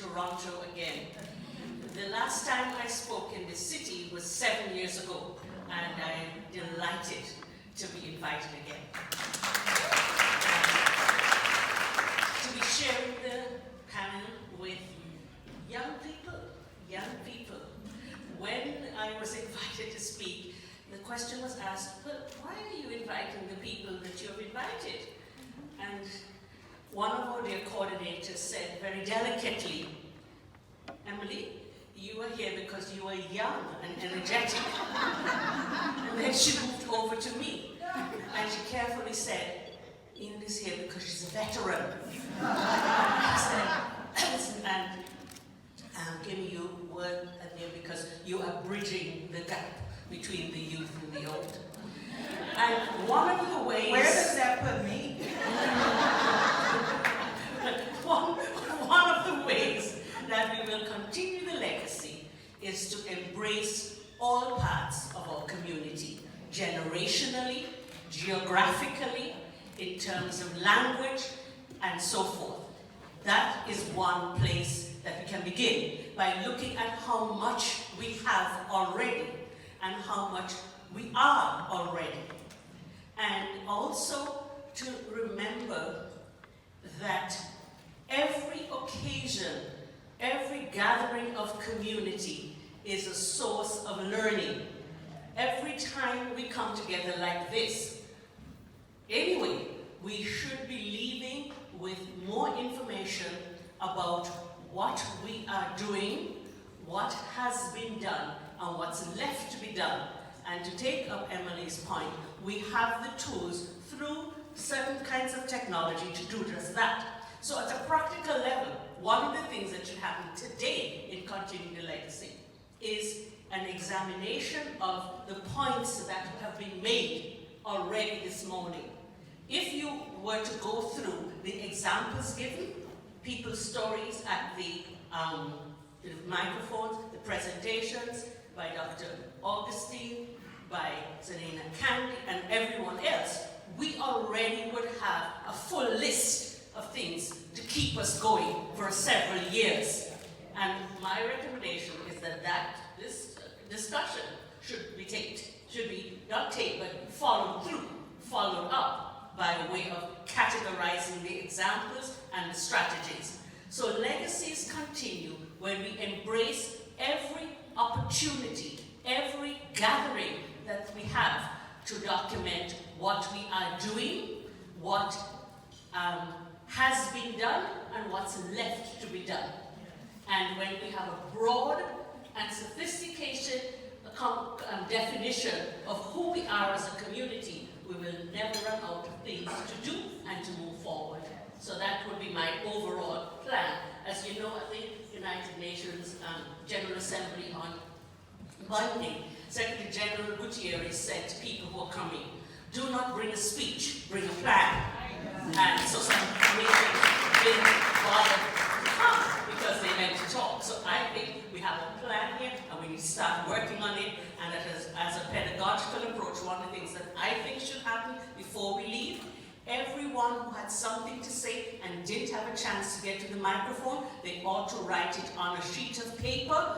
Toronto again. The last time I spoke in this city was 7 years ago, and I'm delighted to be invited again. To be sharing the panel with young people. When I was invited to speak, the question was asked, well, why are you inviting the people that you have invited? And one of our dear coordinators said very delicately, Emily, you are here because you are young and energetic. And then she moved over to me, and she carefully said, Enid is here because she's a veteran. I said, listen, and I'm giving you word here because you are bridging the gap between the youth and the old. And one of the ways... Where does that put me? one of the ways that we will continue the legacy is to embrace all parts of our community, generationally, geographically, in terms of language, and so forth. That is one place that we can begin, by looking at how much we have already and how much we are already. And also to remember that every occasion, every gathering of community is a source of learning. Every time we come together like this, anyway, we should be leaving with more information about what we are doing, what has been done, and what's left to be done. And to take up Emily's point, we have the tools through certain kinds of technology to do just that. So at a practical level, one of the things that should happen today in continuing the legacy is an examination of the points that have been made already this morning. If you were to go through the examples given, people's stories at the microphones, the presentations by Dr. Augustine, by Zanina Candy, and everyone else, we already would have a full list of things to keep us going for several years. And my recommendation is that this discussion should be not taped, but followed up by way of categorizing the examples and the strategies. So legacies continue when we embrace every opportunity, every gathering that we have to document what we are doing, what has been done, and what's left to be done. And when we have a broad and sophisticated definition of who we are as a community, we will never run out of things to do and to move forward. So that would be my overall plan. As you know, at the United Nations General Assembly on Monday, Secretary General Gutierrez said to people who are coming, do not bring a speech, bring a plan. And so some nations didn't bother to come because they meant to talk. So I think we have a plan here and we need to start working on it. And that is, as a pedagogical approach, one of the things that I think should happen before we leave, everyone who had something to say and didn't have a chance to get to the microphone, they ought to write it on a sheet of paper,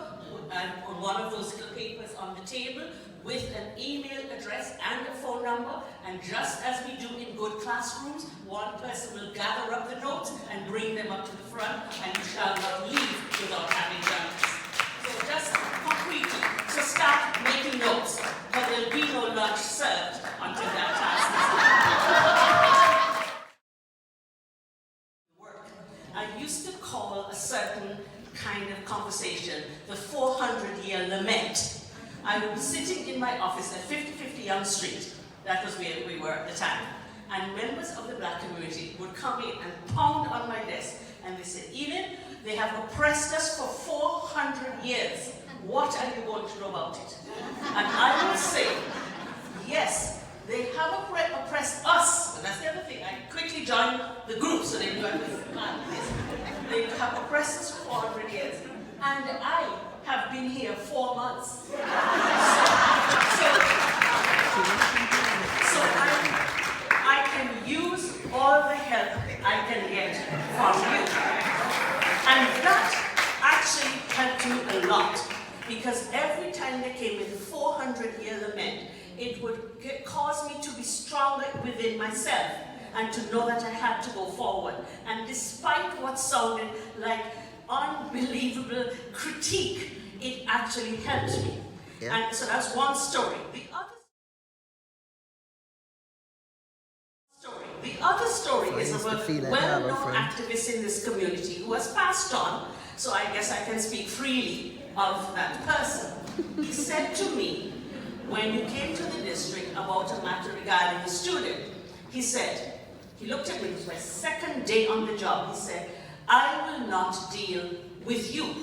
on one of those little papers on the table, with an email address and a phone number. And just as we do in good classrooms, one person will gather up the notes and bring them up to the front, and you shall not leave without having done this. So just concretely, so start making notes, but there'll be no lunch served until that task is done. I used to call a certain kind of conversation the 400-year lament. I was sitting in my office at 5050 Young Street. That was where we were at the time. And members of the black community would come in and pound on my desk, and they said, Enid, they have oppressed us for 400 years. What are you going to do about it? And I will say, yes, they have oppressed us. And that's the other thing. I quickly joined the group so they knew I was this. They have oppressed us for 400 years. And I have been here 4 months. So I can use all the help I can get from you. And that actually helped me a lot, because every time they came with a 400-year lament, it would cause me to be stronger within myself and to know that I had to go forward. And despite what sounded like unbelievable critique, it actually helped me. Yeah. And so that's one story. The other story is of a well-known activist in this community who has passed on, so I guess I can speak freely of that person. He said to me, when you came to the district about a matter regarding a student, he said, he looked at me, it was my second day on the job, he said, I will not deal with you,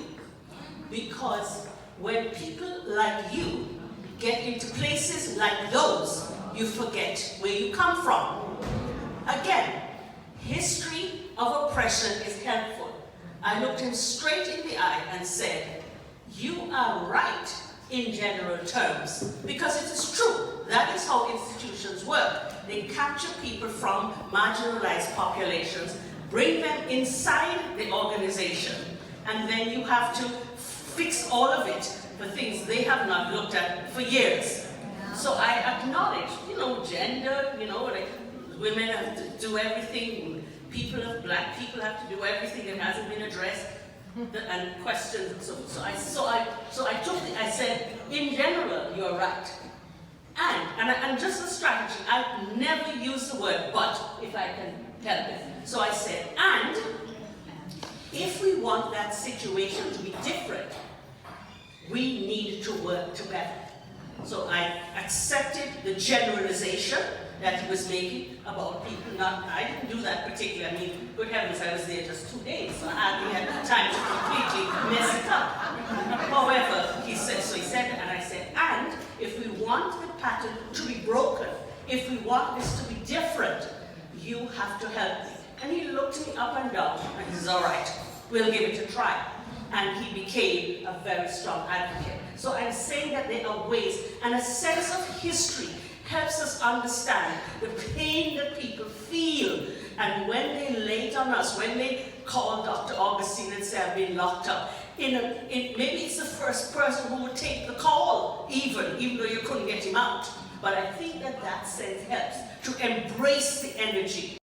because when people like you get into places like those, you forget where you come from. Again, history of oppression is helpful. I looked him straight in the eye and said, you are right in general terms, because it is true. That is how institutions work. They capture people from marginalized populations, bring them inside the organization, and then you have to fix all of it for things they have not looked at for years. So I acknowledge, gender, like women have to do everything, black people have to do everything that hasn't been addressed, and questions and so I said, in general, you're right. And just a strategy, I never use the word but, if I can help it. So I said, and if we want that situation to be different, we need to work together. So I accepted the generalization that he was making about people I didn't do that particularly. Good heavens, I was there just 2 days, so I hardly had time to completely mess it up. However, he said, and I said, and if we want the pattern to be broken, if we want this to be different, you have to help me. And he looked me up and down, and he says, all right, we'll give it a try. And he became a very strong advocate. So I'm saying that there are ways, and a sense of history helps us understand the pain that people feel. And when they lay it on us, when they call Dr. Augustine and say, I've been locked up, maybe it's the first person who would take the call, even though you couldn't get him out. But I think that sense helps to embrace the energy.